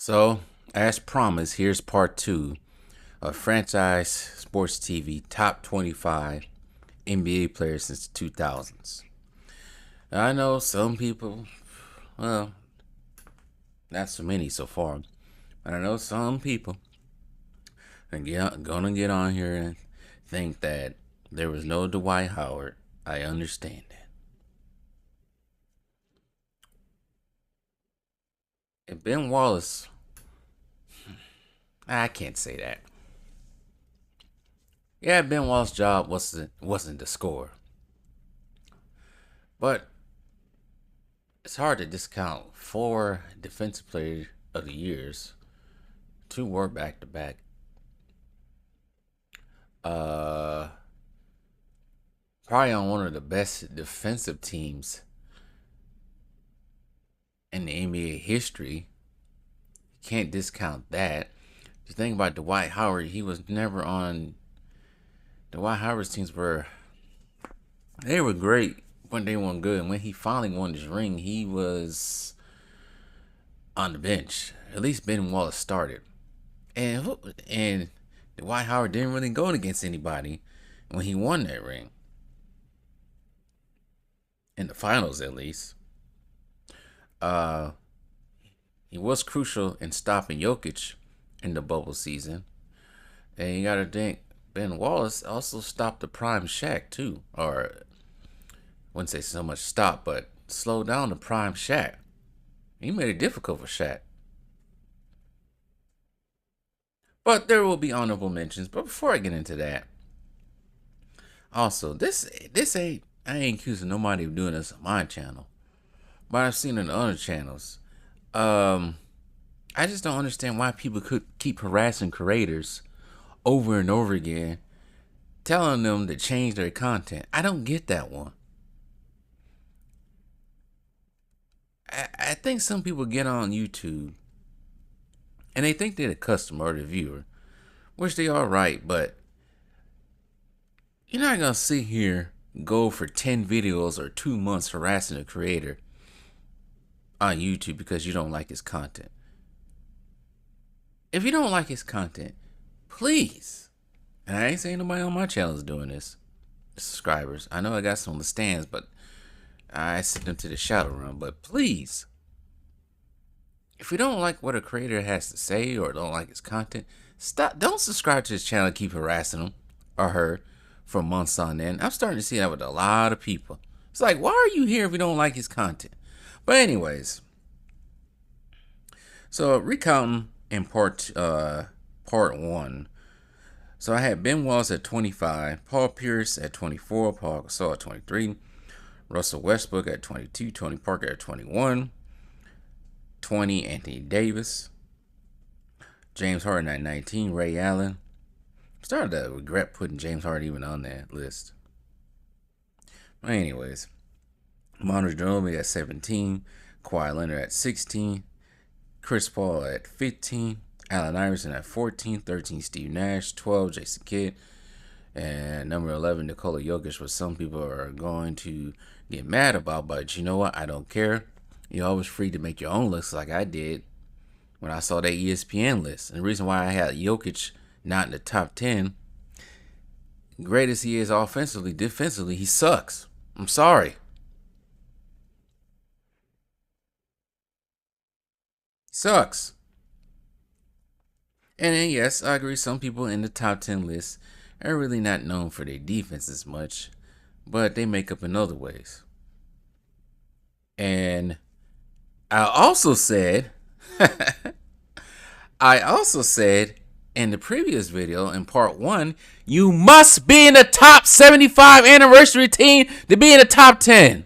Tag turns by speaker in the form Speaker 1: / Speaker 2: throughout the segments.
Speaker 1: So, as promised, here's part two of franchise sports TV top 25 NBA players since the 2000s. Now, I know some people, well, not so many so far, but I know some people are gonna get on here and think that there was no Dwight Howard. I understand that. And Ben Wallace, I can't say that. Yeah, Ben Wallace's job wasn't to score, but it's hard to discount four defensive player of the years, two were back to back. Uh, Probably on one of the best defensive teams in the NBA history. Can't discount that. If you think about Dwight Howard, he was never on. Dwight Howard's teams they were great when they weren't good. And when he finally won his ring, he was on the bench. At least Ben Wallace started, and Dwight Howard didn't really go against anybody when he won that ring in the finals, at least. Uh, he was crucial in stopping Jokic in the bubble season, and you got to think Ben Wallace also stopped the prime Shaq too, or I wouldn't say so much stop, but slow down the prime Shaq. He made it difficult for Shaq. But there will be honorable mentions. But before I get into that, also this ain't I ain't accusing nobody of doing this on my channel, but I've seen it on other channels. I just don't understand why people could keep harassing creators over and over again, telling them to change their content. I don't get that one. I think some people get on YouTube and they think they're the customer or the viewer, which they are right, but you're not gonna sit here go for 10 videos or 2 months harassing a creator on YouTube because you don't like his content. If you don't like his content, please, and I ain't saying nobody on my channel is doing this, subscribers. I know I got some on the stands, but I sent them to the shadow room. But please, if you don't like what a creator has to say or don't like his content, stop. Don't subscribe to his channel and keep harassing him or her for months on end. I'm starting to see that with a lot of people. It's like, why are you here if you don't like his content? But anyways, so recounting in part one. So I had Ben Wallace at 25, Paul Pierce at 24, Paul Gasol at 23, Russell Westbrook at 22, Tony Parker at 21, 20 Anthony Davis, James Harden at 19, Ray Allen. I'm starting to regret putting James Harden even on that list. But anyways, Manu Ginobili at 17, Kawhi Leonard at 16, Chris Paul at 15, Allen Iverson at 14, 13 Steve Nash, 12 Jason Kidd, and number 11 Nikola Jokic, which some people are going to get mad about, but you know what? I don't care. You're always free to make your own list like I did when I saw that ESPN list. And the reason why I had Jokic not in the top 10, great as he is offensively, defensively, he sucks. I'm sorry. Sucks. And then, yes, I agree, some people in the top 10 list are really not known for their defense as much, but they make up in other ways. And I also said, in the previous video, in part one, you must be in the top 75 anniversary team to be in the top 10.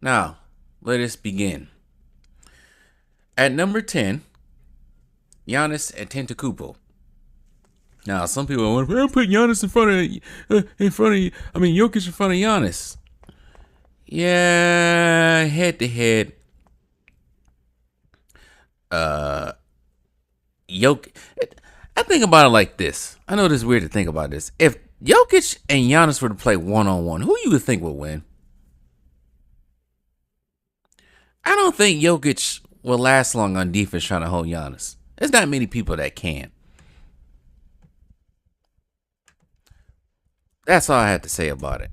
Speaker 1: Now, let us begin. At number 10, Giannis Antetokounmpo. Now, some people want to put Giannis in front of Jokic in front of Giannis. Yeah, head to head. Jokic. I think about it like this. I know this is weird to think about this. If Jokic and Giannis were to play one-on-one, who you would think would win? I don't think Jokic will last long on defense trying to hold Giannis. There's not many people that can. That's all I had to say about it.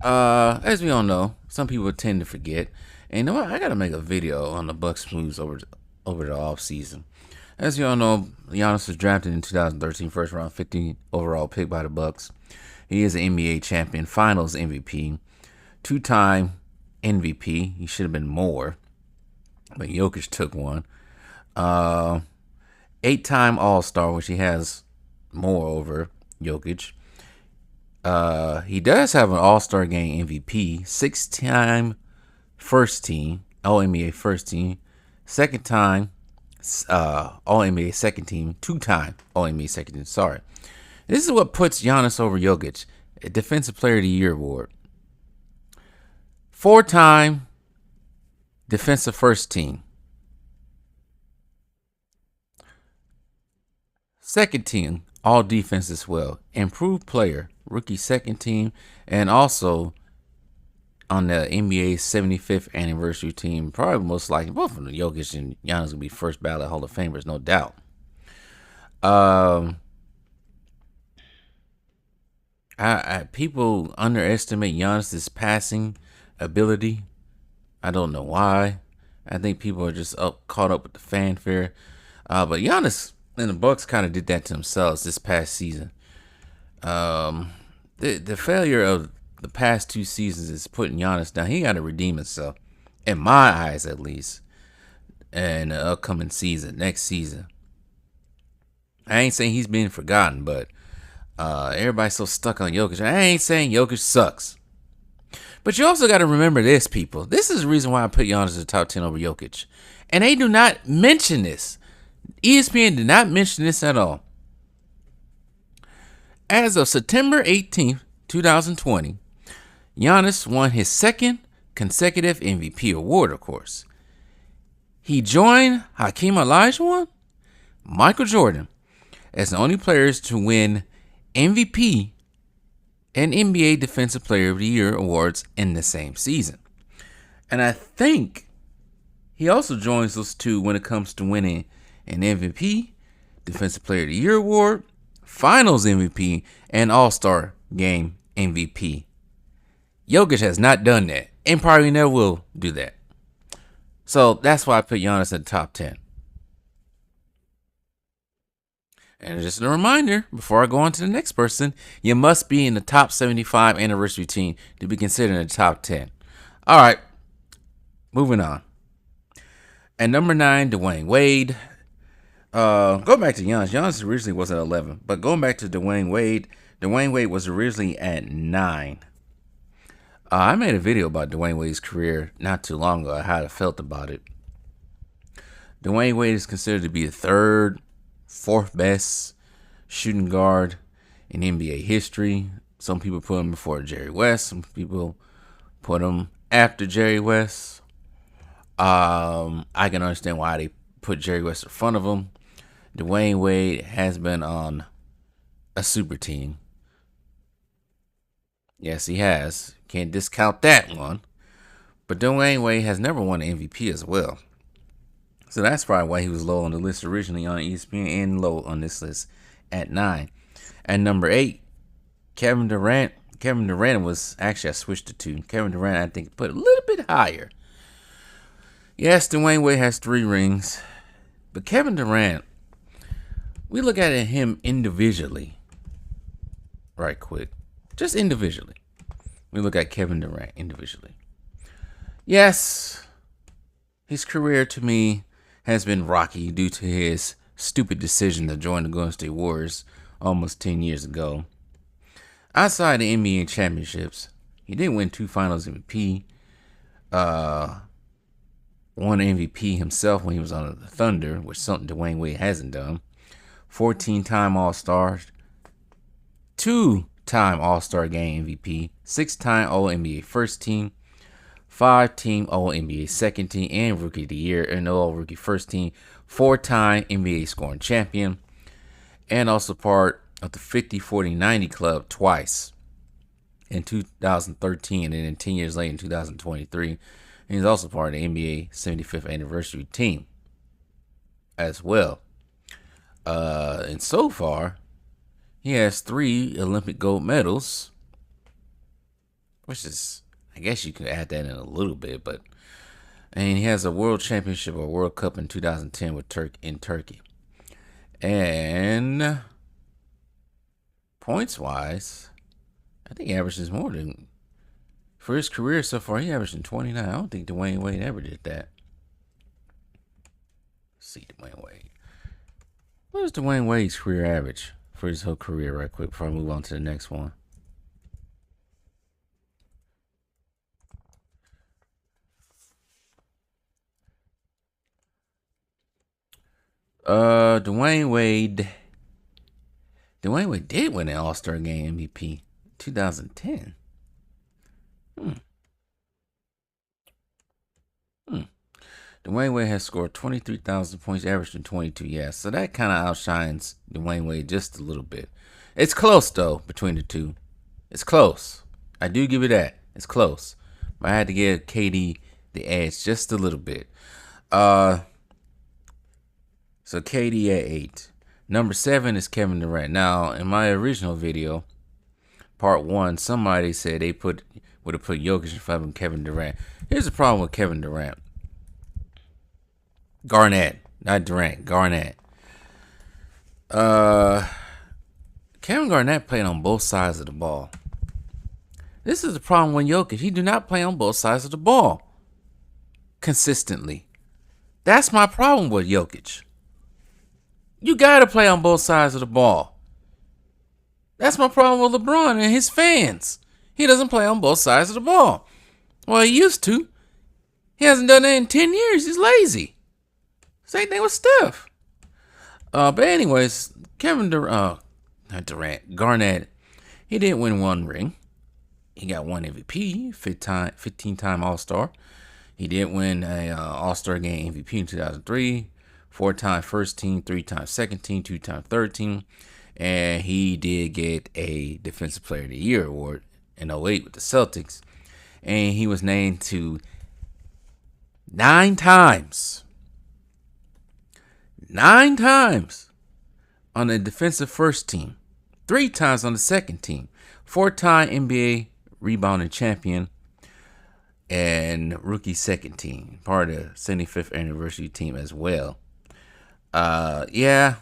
Speaker 1: As we all know, some people tend to forget. And you know what? I gotta make a video on the Bucks moves over the off season. As you all know, Giannis was drafted in 2013, first round, 15 overall pick by the Bucks. He is an NBA champion, Finals MVP, two-time MVP. He should have been more, but Jokic took one. 8-time All-Star, which he has more over Jokic. He does have an All-Star Game MVP, 6-time first team, All-NBA first team, second time All-NBA second team, 2-time All-NBA second team. Sorry. This is what puts Giannis over Jokic, a Defensive Player of the Year award. 4-time defensive first team. Second team, all defense as well. Improved player, rookie second team, and also on the NBA's 75th anniversary team. Probably most likely, both of them, Jokic and Giannis, will be first ballot Hall of Famers, no doubt. People underestimate Giannis's passing ability. I don't know why. I think people are just caught up with the fanfare. But Giannis and the Bucks kind of did that to themselves this past season. The failure of the past 2 seasons is putting Giannis down. He got to redeem himself, in my eyes at least, in the upcoming season, next season. I ain't saying he's being forgotten, but everybody's so stuck on Jokic. I ain't saying Jokic sucks. But you also got to remember this, people. This is the reason why I put Giannis in the top 10 over Jokic. And they do not mention this. ESPN did not mention this at all. As of September 18th, 2020, Giannis won his second consecutive MVP award, of course. He joined Hakeem Olajuwon, Michael Jordan, as the only players to win MVP and NBA Defensive Player of the Year awards in the same season. And I think he also joins those two when it comes to winning an MVP, Defensive Player of the Year award, Finals MVP, and All-Star Game MVP. Jokic has not done that and probably never will do that. So that's why I put Giannis in the top 10. And just a reminder, before I go on to the next person, you must be in the top 75 anniversary team to be considered in the top 10. All right, moving on. At number 9, Dwayne Wade. Go back to Giannis. Giannis originally was at 11, but going back to Dwayne Wade was originally at 9. I made a video about Dwayne Wade's career not too long ago, how I felt about it. Dwayne Wade is considered to be the third, fourth best shooting guard in NBA history. Some people put him before Jerry West. Some people put him after Jerry West. I can understand why they put Jerry West in front of him. Dwayne Wade has been on a super team. Yes, he has. Can't discount that one. But Dwayne Wade has never won an MVP as well. So that's probably why he was low on the list originally on ESPN and low on this list at 9. At number 8, Kevin Durant. Kevin Durant was, actually I switched to 2. Kevin Durant I think put a little bit higher. Yes, Dwayne Wade has 3 rings. But Kevin Durant, we look at him individually. Right quick. Just individually. We look at Kevin Durant individually. Yes, his career to me has been rocky due to his stupid decision to join the Golden State Warriors almost 10 years ago. Outside the NBA championships, he did win 2 Finals MVP. Won MVP himself when he was on the Thunder, which is something Dwayne Wade hasn't done. 14-time All-Star, 2-time All-Star Game MVP, 6-time All-NBA First Team, 5-team All-NBA Second Team and Rookie of the Year, and All-Rookie First Team, 4-time NBA Scoring Champion, and also part of the 50-40-90 Club twice in 2013, and then 10 years later in 2023. He's also part of the NBA 75th anniversary team as well. And so far, he has 3 Olympic gold medals, which is, I guess you could add that in a little bit, but and he has a world championship or World Cup in 2010 with Turkey. And points wise, I think he averages more than for his career so far. He averaged 29. I don't think Dwayne Wade ever did that. Let's see Dwayne Wade. What is Dwayne Wade's career average for his whole career, right quick, before I move on to the next one? Dwayne Wade. Dwayne Wade did win an All-Star Game MVP 2010. Dwayne Wade has scored 23,000 points, averaging 22. Yeah, so that kind of outshines Dwayne Wade just a little bit. It's close, though, between the two. It's close. I do give it that. It's close. But I had to give KD the edge just a little bit. So KD at 8. Number 7 is Kevin Durant. Now, in my original video, part 1, somebody said they would have put Jokic in front of Kevin Durant. Here's the problem with Kevin Durant. Garnett, not Durant. Garnett. Kevin Garnett played on both sides of the ball. This is the problem with Jokic. He do not play on both sides of the ball consistently. That's my problem with Jokic. You got to play on both sides of the ball. That's my problem with LeBron and his fans. He doesn't play on both sides of the ball. Well, he used to. He hasn't done that in 10 years. He's lazy. Same thing with Steph. But anyways, Garnett, he didn't win one ring. He got one MVP, 15-time All-Star. He did win a All-Star Game MVP in 2003, 4-time first team, 3-time second team, 2-time third team. And he did get a Defensive Player of the Year award in 08 with the Celtics. And he was named to 9 times on the defensive first team, 3 times on the second team, 4-time NBA rebounding champion, and rookie second team, part of the 75th anniversary team as well. The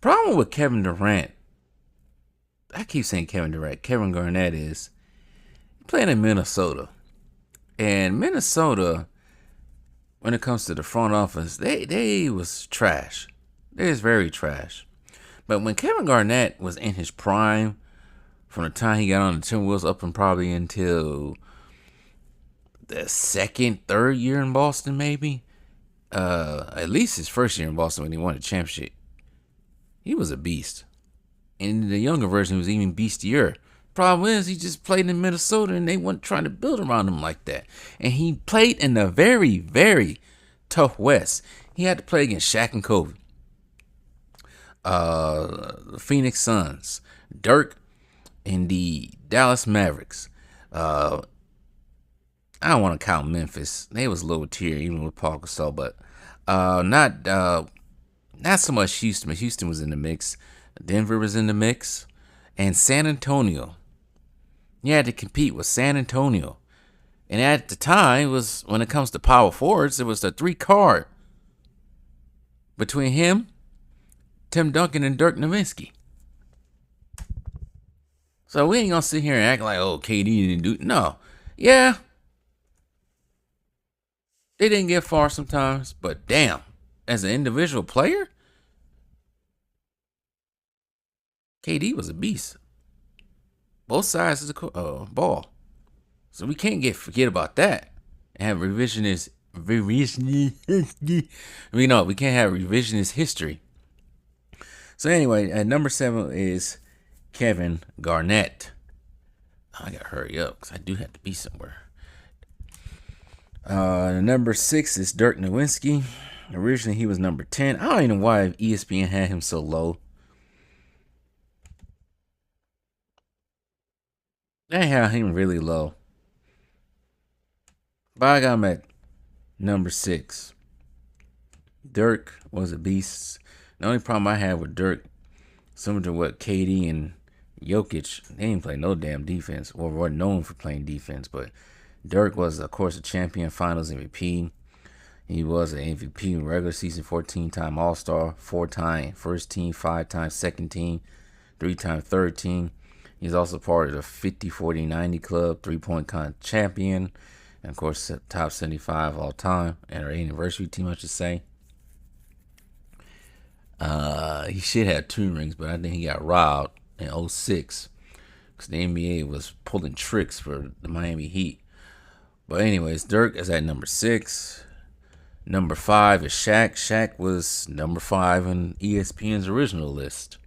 Speaker 1: problem with Kevin Durant, I keep saying Kevin Durant, Kevin Garnett is playing in Minnesota. And Minnesota, when it comes to the front office, they was trash. They was very trash. But when Kevin Garnett was in his prime, from the time he got on the Timberwolves up and probably until the second, third year in Boston, maybe, at least his first year in Boston when he won the championship, he was a beast. And the younger version was even beastier. Problem is, he just played in Minnesota and they weren't trying to build around him like that. And he played in a very, very tough West. He had to play against Shaq and Kobe, the Phoenix Suns, Dirk, and the Dallas Mavericks. I don't want to count Memphis. They was low tier even with Paul Gasol, but not so much Houston. Houston was in the mix. Denver was in the mix, and San Antonio. You had to compete with San Antonio, and at the time, was when it comes to power forwards, it was the 3-card between him, Tim Duncan, and Dirk Nowitzki. So we ain't gonna sit here and act like, oh, KD didn't do. No, yeah, they didn't get far sometimes, but damn, as an individual player, KD was a beast. Both sides of the ball. So we can't forget about that and have revisionist. We can't have revisionist history. So anyway, at number 7 is Kevin Garnett. I gotta hurry up because I do have to be somewhere. Number 6 is Dirk Nowitzki. Originally he was number 10. I don't even know why ESPN had him so low. They had him really low. But I got him at number 6. Dirk was a beast. The only problem I had with Dirk, similar to what KD and Jokic, they didn't play no damn defense, or were known for playing defense. But Dirk was, of course, a champion, Finals MVP. He was an MVP in regular season, 14-time All-Star, 4-time first team, 5-time second team, 3-time third team. He's also part of the 50-40-90 club, 3-point champion, and of course, top 75 all time, and our anniversary team, I should say. He should have 2 rings, but I think he got robbed in 06 because the NBA was pulling tricks for the Miami Heat. But anyways, Dirk is at number 6. Number 5 is Shaq. Shaq was number 5 on ESPN's original list.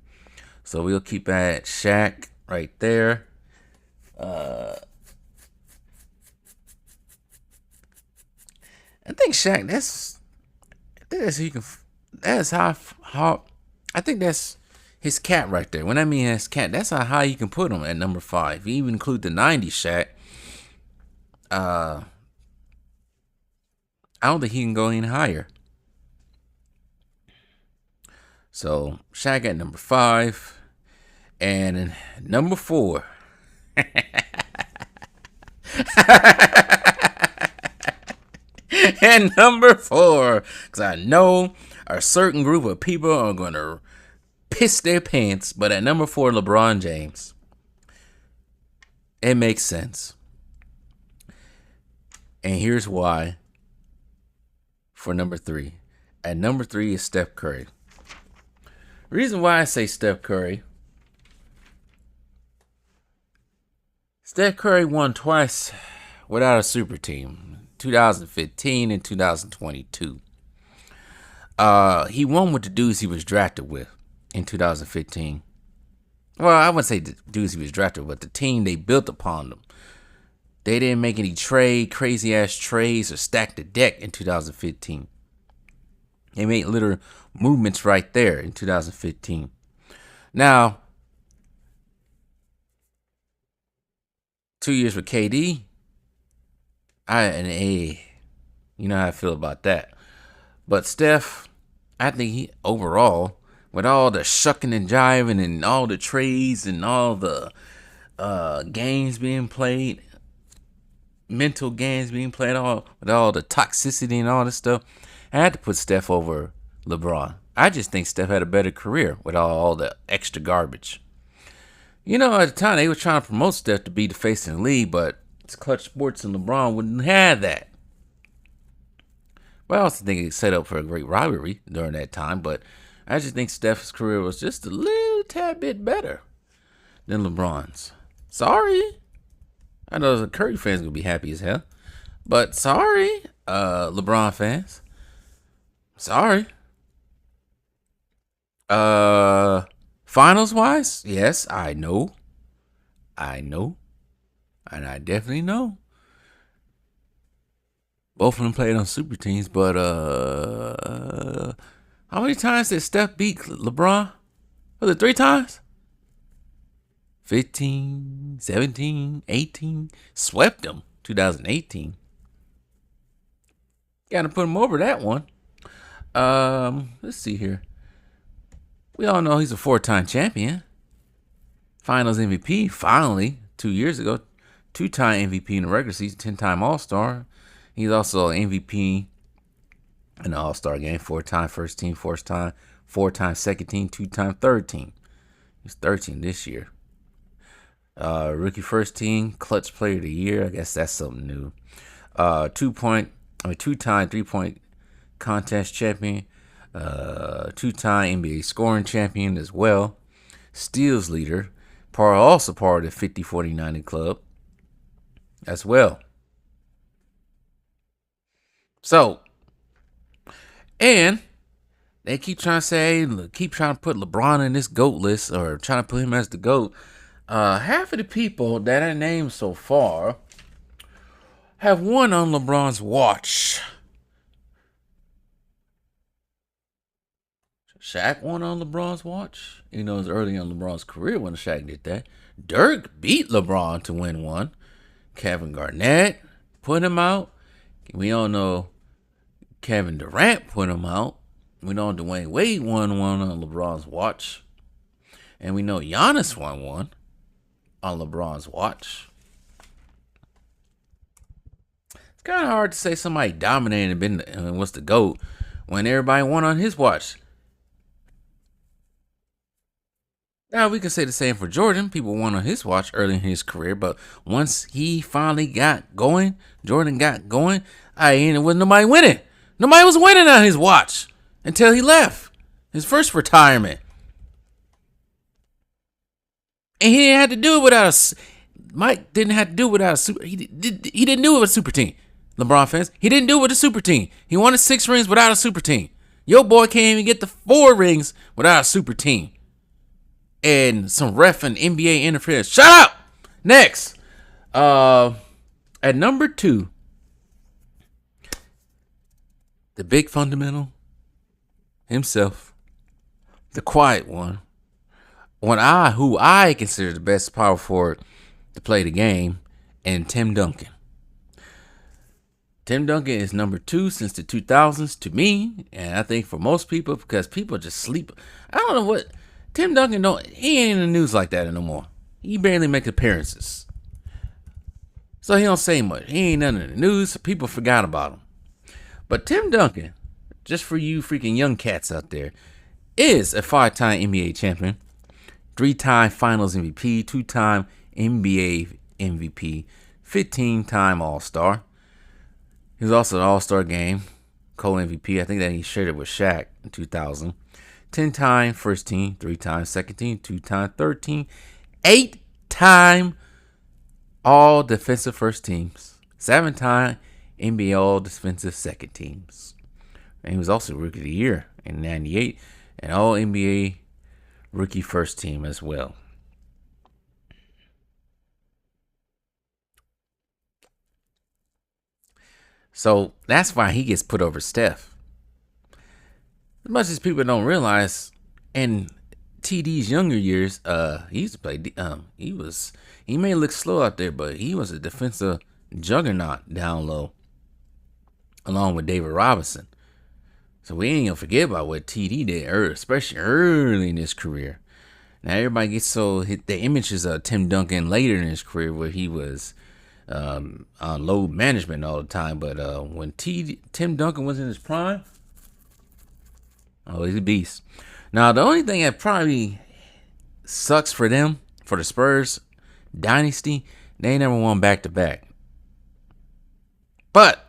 Speaker 1: So we'll keep at Shaq right there. I think Shaq, I think that's his cat right there. When I mean his cat, that's how high you can put him at number 5. If you even include the 90s Shaq, I don't think he can go any higher. So Shaq at number 5. And number 4. And number 4. Because I know a certain group of people are going to piss their pants. But at number 4, LeBron James. It makes sense. And here's why. For number 3. At number 3 is Steph Curry. Reason why I say Steph Curry. Steph Curry won twice without a super team. 2015 and 2022. He won with the dudes he was drafted with in 2015. Well, I wouldn't say the dudes he was drafted with, but the team they built upon them. They didn't make any crazy ass trades or stack the deck in 2015. They made little movements right there in 2015. Now, 2 years with KD, you know how I feel about that. But Steph, I think he overall, with all the shucking and jiving and all the trades and all the games being played, mental games being played, with all the toxicity and all this stuff, I had to put Steph over LeBron. I just think Steph had a better career with all the extra garbage. You know, at the time, they were trying to promote Steph to be the face in the league, but it's Clutch Sports and LeBron wouldn't have that. But I also think it set up for a great rivalry during that time, but I just think Steph's career was just a little tad bit better than LeBron's. Sorry. I know the Curry fans going to be happy as hell, but sorry, LeBron fans. Sorry. Finals wise, yes, I know. And I definitely know. Both of them played on super teams, but how many times did Steph beat LeBron? Was it 3 times? 15, 17, 18. Swept him. 2018. Gotta put him over that one. Let's see here. We all know he's a 4-time champion. Finals MVP, finally, 2 years ago. 2-time MVP in the regular season, 10-time All-Star. He's also an MVP in the All-Star game. 4-time first team, 4-time second team, 2-time third team. He's 13 this year. Rookie first team, clutch player of the year. I guess that's something new. 2-time 3-point contest champion. 2-time NBA scoring champion as well. Steals leader. Also part of the 50-40-90 club as well. So, and they keep trying to put LeBron in this GOAT list, or trying to put him as the GOAT. Half of the people that I named so far have won on LeBron's watch. Shaq won on LeBron's watch. You know, it was early in LeBron's career when Shaq did that. Dirk beat LeBron to win one. Kevin Garnett put him out. We all know Kevin Durant put him out. We know Dwayne Wade won one on LeBron's watch. And we know Giannis won one on LeBron's watch. It's kind of hard to say somebody dominated and was the GOAT when everybody won on his watch. Now, we can say the same for Jordan. People won on his watch early in his career, but once he finally got going, Jordan got going, it wasn't nobody winning. Nobody was winning on his watch until he left. His first retirement. And he didn't have to do it without a... Mike didn't have to do it without a super... He didn't do it with a super team. LeBron fans. He didn't do it with a super team. He won 6 rings without a super team. Your boy can't even get the 4 rings without a super team. And some ref and NBA interference. Shut up! Next. At number 2, the big fundamental himself, the quiet one, who I consider the best power forward to play the game, and Tim Duncan. Tim Duncan is number 2 since the 2000s to me, and I think for most people, because people just sleep. I don't know what Tim Duncan he ain't in the news like that no more. He barely makes appearances, so he don't say much. He ain't none in the news. People forgot about him. But Tim Duncan, just for you freaking young cats out there, is a 5-time NBA champion, 3-time Finals MVP, 2-time NBA MVP, 15-time All-Star. He was also an All-Star Game co-MVP. I think that he shared it with Shaq in 2000. 10-time first team, 3-time second team, 2-time third team, 8-time all defensive first teams, 7-time NBA all defensive second teams. And he was also Rookie of the Year in 98 and all NBA rookie first team as well. So that's why he gets put over Steph. As much as people don't realize, in TD's younger years, he used to play. He may look slow out there, but he was a defensive juggernaut down low, along with David Robinson. So we ain't gonna forget about what TD did, especially early in his career. Now everybody gets the images of Tim Duncan later in his career, where he was on load management all the time. But when Tim Duncan was in his prime, he's a beast. Now, the only thing that probably sucks for them, for the Spurs dynasty, they never won back-to-back. But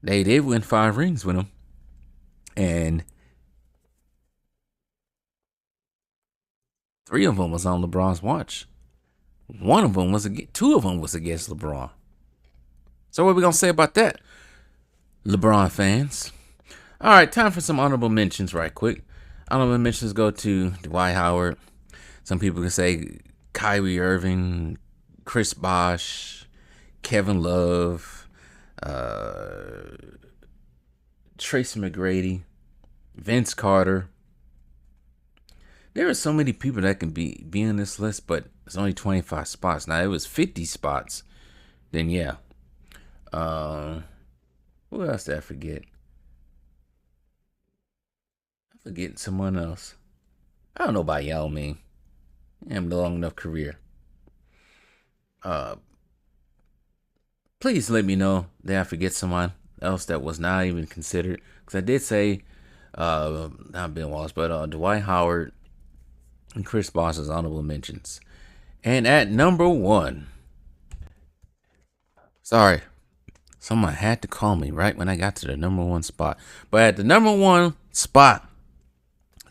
Speaker 1: they did win 5 rings with him. And 3 of them was on LeBron's watch. 2 of them was against LeBron. So what are we going to say about that, LeBron fans? All right, time for some honorable mentions right quick. Honorable mentions go to Dwight Howard. Some people can say Kyrie Irving, Chris Bosh, Kevin Love, Tracy McGrady, Vince Carter. There are so many people that can be on this list, but it's only 25 spots. Now, it was 50 spots. Then, yeah. Who else did I forget? I'm forgetting someone else. I don't know about Yao Ming. I have a long enough career. Please let me know that I forget someone else that was not even considered. Because I did say, not Ben Wallace, but Dwight Howard and Chris Bosh as honorable mentions. And at number 1, sorry, someone had to call me right when I got to the number 1 spot. But at the number 1 spot,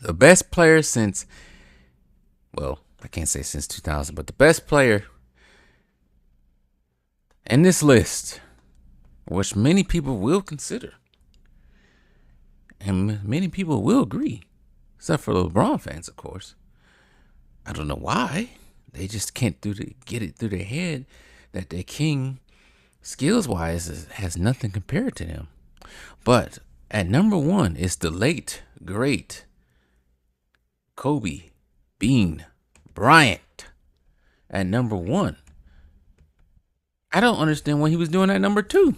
Speaker 1: the best player since, well, I can't say since 2000, but the best player in this list, which many people will consider, and many people will agree, except for the LeBron fans, of course. I don't know why. They just can't get it through their head that their king, skills-wise, has nothing compared to them. But at number 1 is the late, great Kobe Bean Bryant. At number 1. I don't understand what he was doing at number 2.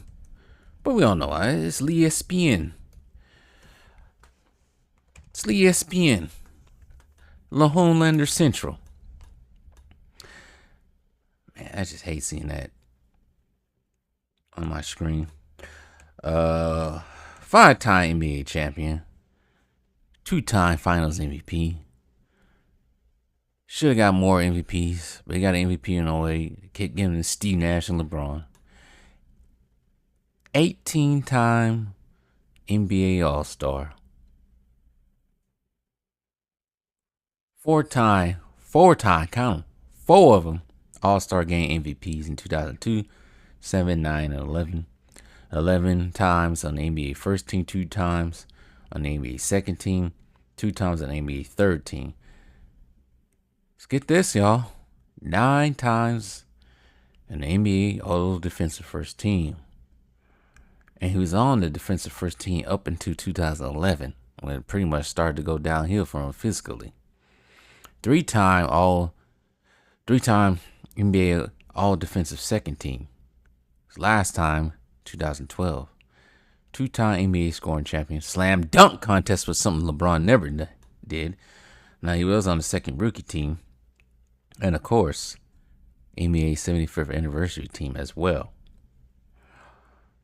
Speaker 1: But we all know why. It's ESPN. It's ESPN. La Homelander Central. Man, I just hate seeing that on my screen. 5-time NBA champion. 2-time Finals MVP. Should have got more MVPs, but he got an MVP in 08. Kept giving to Steve Nash and LeBron. 18-time NBA All-Star. 4-time, count them, 4 of them All-Star Game MVPs in 2002, 7, 9, and 11. 11 times on the NBA first team, 2 times on the NBA second team, 2 times on the NBA third team. Let's get this, y'all. 9 times in the NBA All Defensive First Team. And he was on the defensive first team up until 2011, when it pretty much started to go downhill for him physically. 3-time NBA All Defensive Second Team. Last time, 2012. 2-time NBA scoring champion. Slam dunk contest was something LeBron never did. Now, he was on the second rookie team. And, of course, NBA 75th anniversary team as well.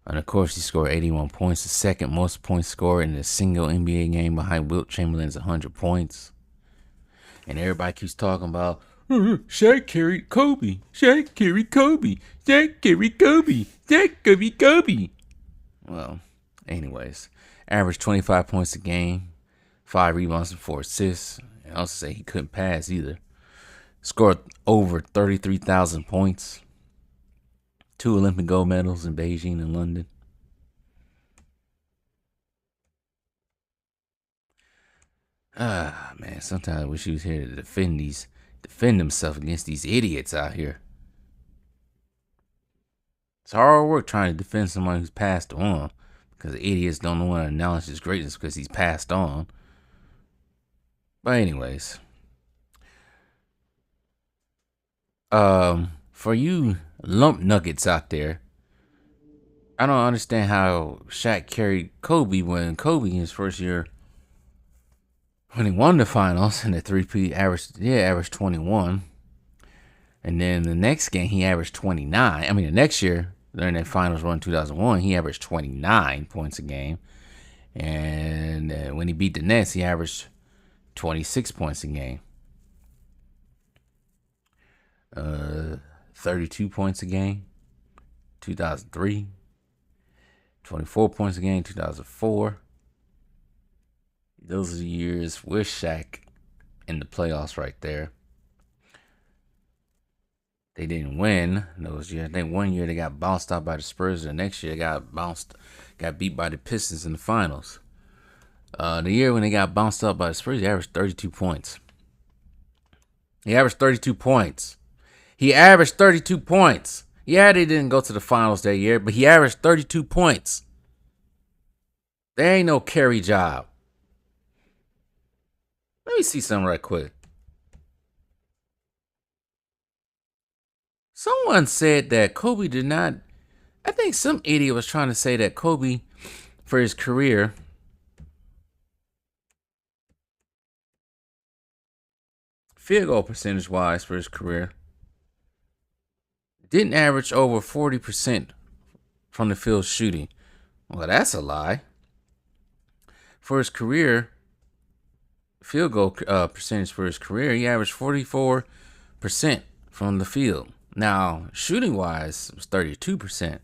Speaker 1: And, of course, he scored 81 points, the second most points scored in a single NBA game behind Wilt Chamberlain's 100 points. And everybody keeps talking about, Shaq carried Kobe. Shaq carried Kobe. Shaq carried Kobe. Shaq carried Kobe. Well, anyways, averaged 25 points a game, 5 rebounds and 4 assists. And also say he couldn't pass either. Scored over 33,000 points. 2 Olympic gold medals in Beijing and London. Man, sometimes I wish he was here to defend himself against these idiots out here. It's hard work trying to defend someone who's passed on, because the idiots don't want to acknowledge his greatness because he's passed on. But anyways, for you lump nuggets out there, I don't understand how Shaq carried Kobe when Kobe in his first year, when he won the finals in the 3-peat, averaged 21. And then the next game, he averaged 29. I mean, the next year, during that finals run 2001, he averaged 29 points a game. And when he beat the Nets, he averaged 26 points a game. 32 points a game, 2003. 24 points a game, 2004. Those are the years with Shaq in the playoffs right there. They didn't win those years. I think one year they got bounced out by the Spurs. The next year they got beat by the Pistons in the finals. The year when they got bounced out by the Spurs, he averaged 32 points. He averaged 32 points. Yeah, they didn't go to the finals that year, but he averaged 32 points. There ain't no carry job. Let me see something right quick. Someone said that Kobe did not. I think some idiot was trying to say that Kobe, for his career, field goal percentage wise for his career, didn't average over 40% from the field shooting. Well, that's a lie. For his career, field goal percentage for his career, he averaged 44% from the field. Now, shooting wise, it was 32%.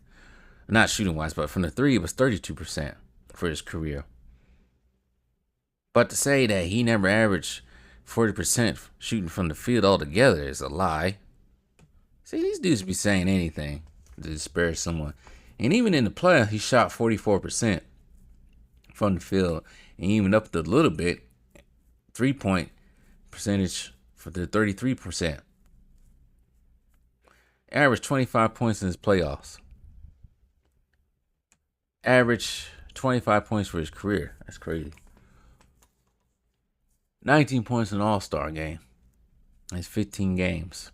Speaker 1: Not shooting wise, but from the three, it was 32% for his career. But to say that he never averaged 40% shooting from the field altogether is a lie. See, these dudes be saying anything to disparage someone. And even in the playoffs, he shot 44% from the field. And even up to a little bit, 3-point percentage for the 33%. Averaged 25 points in his playoffs. Average 25 points for his career. That's crazy. 19 points in an All-Star game. That's 15 games.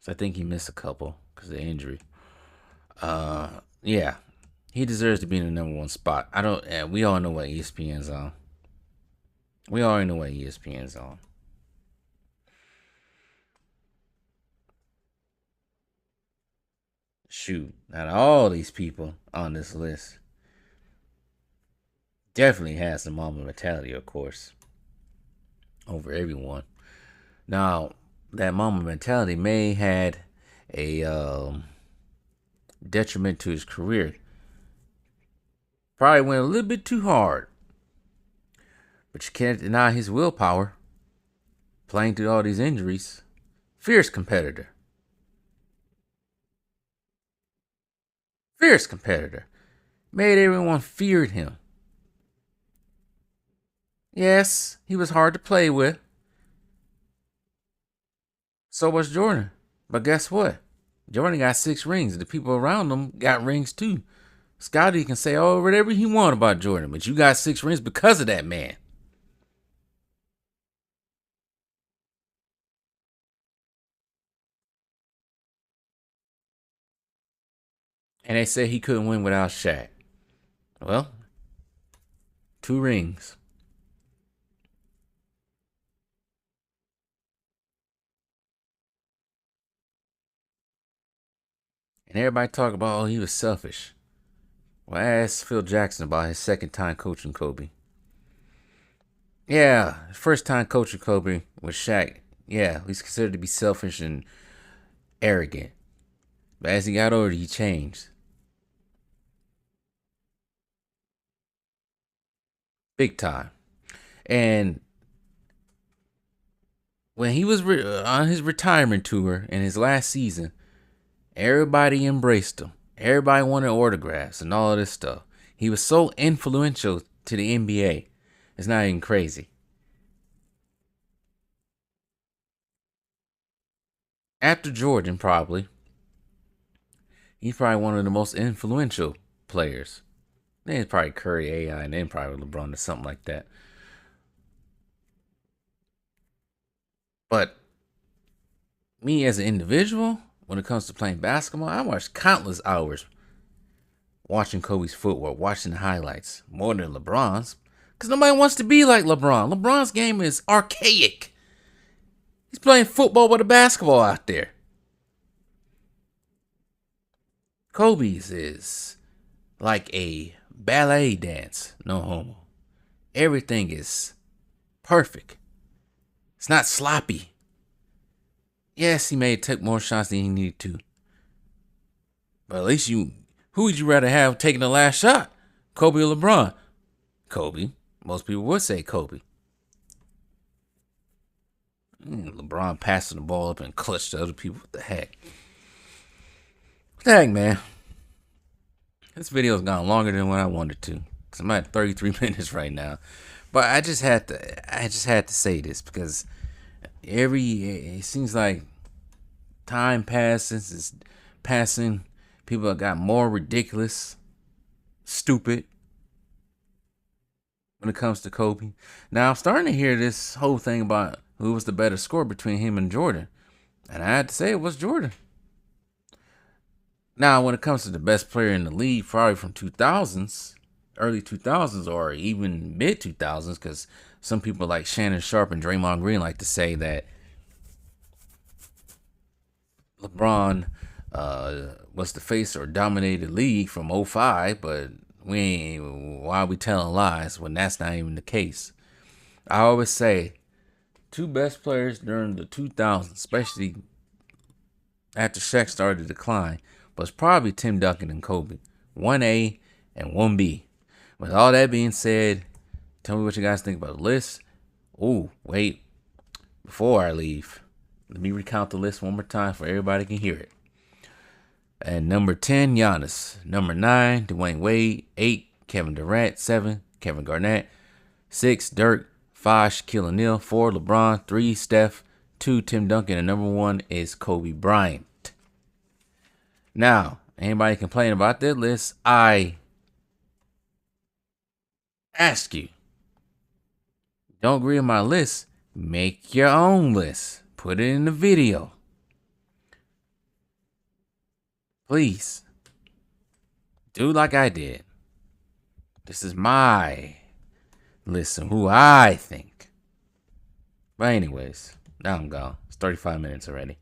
Speaker 1: So I think he missed a couple. because of the injury. Yeah, he deserves to be in the number one spot. I don't. We all know what ESPN's on. We already know what ESPN's on. Shoot, out of all these people on this list, definitely has the Mamba mentality, of course, over everyone. Now, that Mamba mentality may had a detriment to his career. Probably went a little bit too hard, but you can't deny his willpower. Playing through all these injuries, fierce competitor. Fierce competitor. Made everyone feared him. Yes, he was hard to play with. So was Jordan. But guess what? Jordan got 6 rings. The people around him got rings too. Scotty can say whatever he want about Jordan, but you got 6 rings because of that man. And they say he couldn't win without Shaq. Well, 2 rings. And everybody talk about, he was selfish. Well, ask Phil Jackson about his second time coaching Kobe. Yeah, first time coaching Kobe with Shaq. Yeah, he's considered to be selfish and arrogant. But as he got older, he changed. Big time. And when he was on his retirement tour in his last season, everybody embraced him. Everybody wanted autographs and all of this stuff. He was so influential to the NBA. It's not even crazy. After Jordan, probably, he's probably one of the most influential players. Then it's probably Curry, AI, and then probably LeBron or something like that. But me as an individual, when it comes to playing basketball, I watched countless hours watching Kobe's footwork, watching the highlights, more than LeBron's. Because nobody wants to be like LeBron. LeBron's game is archaic. He's playing football with a basketball out there. Kobe's is like a ballet dance, no homo. Everything is perfect. It's not sloppy. Yes, he may have took more shots than he needed to. But at least who would you rather have taking the last shot? Kobe or LeBron? Kobe. Most people would say Kobe. LeBron passing the ball up and clutch to other people. What the heck? What the heck, man? This video's gone longer than what I wanted to. Cause I'm at 33 minutes right now. But I just had to say this because it seems like time passes, it's passing. People have got more ridiculous, stupid when it comes to Kobe. Now I'm starting to hear this whole thing about who was the better scorer between him and Jordan. And I had to say it was Jordan. Now, when it comes to the best player in the league, probably from 2000s, early 2000s, or even mid 2000s, because some people like Shannon Sharp and Draymond Green like to say that LeBron was the face or dominated the league from '05, but why are we telling lies when that's not even the case? I always say 2 best players during the 2000s, especially after Shaq started to decline, was probably Tim Duncan and Kobe. 1A and 1B. With all that being said, tell me what you guys think about the list. Oh, wait. Before I leave, let me recount the list one more time so everybody can hear it. And number 10, Giannis. Number 9, Dwayne Wade. 8, Kevin Durant. 7, Kevin Garnett. 6, Dirk. 5, Shaquille O'Neal. 4, LeBron. 3, Steph. 2, Tim Duncan. And number 1 is Kobe Bryant. Now, anybody complain about that list, I ask you, don't agree with my list, make your own list. Put it in the video. Please do like I did. This is my list of who I think. But anyways, now I'm gone. It's 35 minutes already.